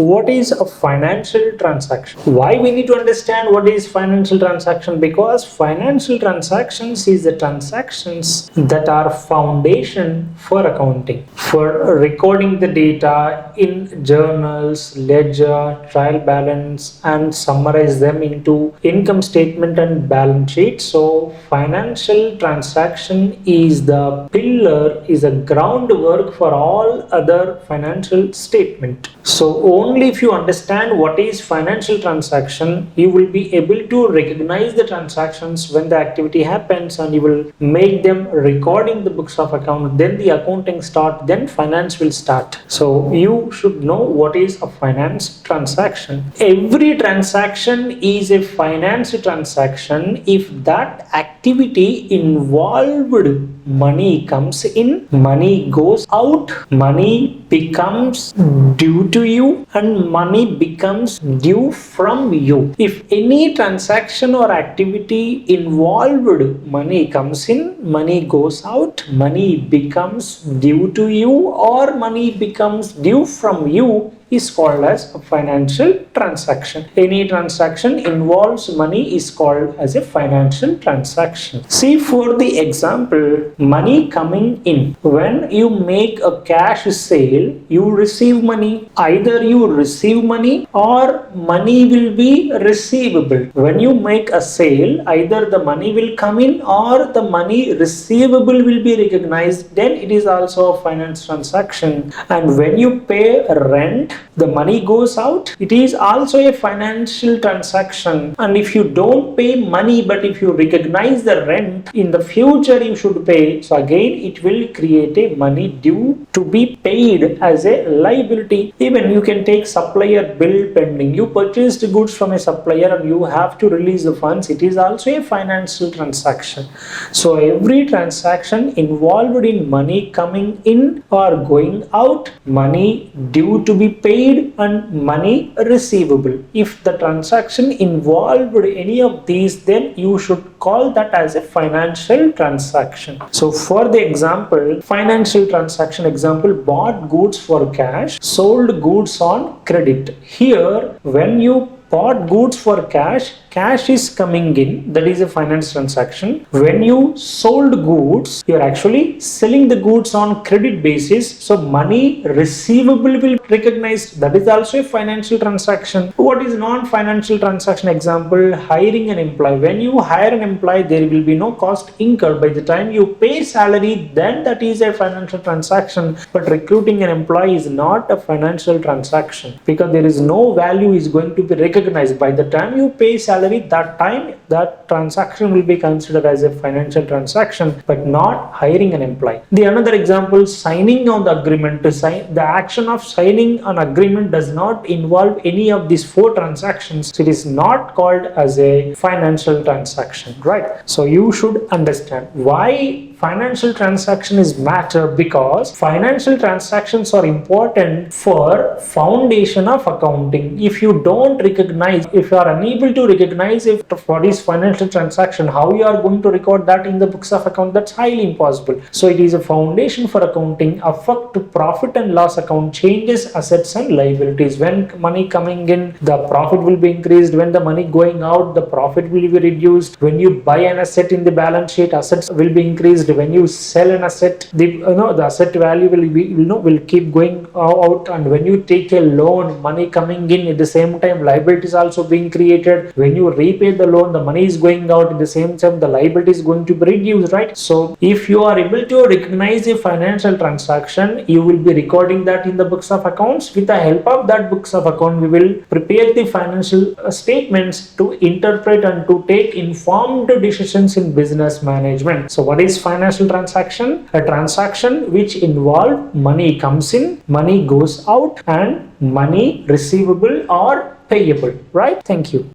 What is a financial transaction? Why we need to understand what is financial transaction? Because financial transactions is the transactions that are foundation for accounting, for recording the data in journals, ledger, trial balance, and summarize them into income statement and balance sheet. So financial transaction is the pillar, is a groundwork for all other financial statement. So only if you understand what is financial transaction, you will be able to recognize the transactions when the activity happens, and you will make them recording the books of account. Then the accounting start, then finance will start. So you should know what is a finance transaction. Every transaction is a finance transaction if that activity involved money comes in, money goes out, money becomes due to you, and money becomes due from you. If any transaction or activity involved money comes in, money goes out, money becomes due to you, or money becomes due from you, is called as a financial transaction. Any transaction involves money is called as a financial transaction. See, for the example, money coming in. When you make a cash sale, you receive money. Either you receive money or money will be receivable. When you make a sale, either the money will come in or the money receivable will be recognized. Then it is also a finance transaction. And when you pay rent, the money goes out, it is also a financial transaction. And if you don't pay money, but if you recognize the rent, in the future you should pay, so again it will create a money due to be paid as a liability. Even you can take supplier bill pending. You purchased goods from a supplier and you have to release the funds, it is also a financial transaction. So every transaction involved in money coming in or going out, money due to be paid, and money receivable. If the transaction involved any of these, then you should call that as a financial transaction. So for the example, financial transaction example, bought goods for cash, sold goods on credit. Here, when you bought goods for cash, cash is coming in, that is a finance transaction. When you sold goods, you are actually selling the goods on credit basis, so money receivable will be recognized, that is also a financial transaction. What is non-financial transaction example? Hiring an employee. When you hire an employee, there will be no cost incurred. By the time you pay salary, then that is a financial transaction. But recruiting an employee is not a financial transaction, because there is no value is going to be recognized. By the time you pay salary, that time that transaction will be considered as a financial transaction, but not hiring an employee. The another example, signing on the agreement. To sign, the action of signing an agreement does not involve any of these four transactions, so it is not called as a financial transaction, right? So you should understand why financial transaction is matter, because financial transactions are important for foundation of accounting. If you don't recognize, if you are unable to recognize what is financial transaction, how you are going to record that in the books of account? That's highly impossible. So it is a foundation for accounting. Affect to profit and loss account, changes assets and liabilities. When money coming in, the profit will be increased. When the money going out, the profit will be reduced. When you buy an asset in the balance sheet, assets will be increased. When you sell an asset, the asset value will keep going out. And when you take a loan, money coming in, at the same time liabilities also being created. When you repay the loan, the money is going out, at the same time the liability is going to be reduced, right? So if you are able to recognize a financial transaction, you will be recording that in the books of accounts. With the help of that books of account, we will prepare the financial statements to interpret and to take informed decisions in business management. So what is financial transaction? A transaction which involve money comes in, money goes out, and money receivable or payable, right? Thank you.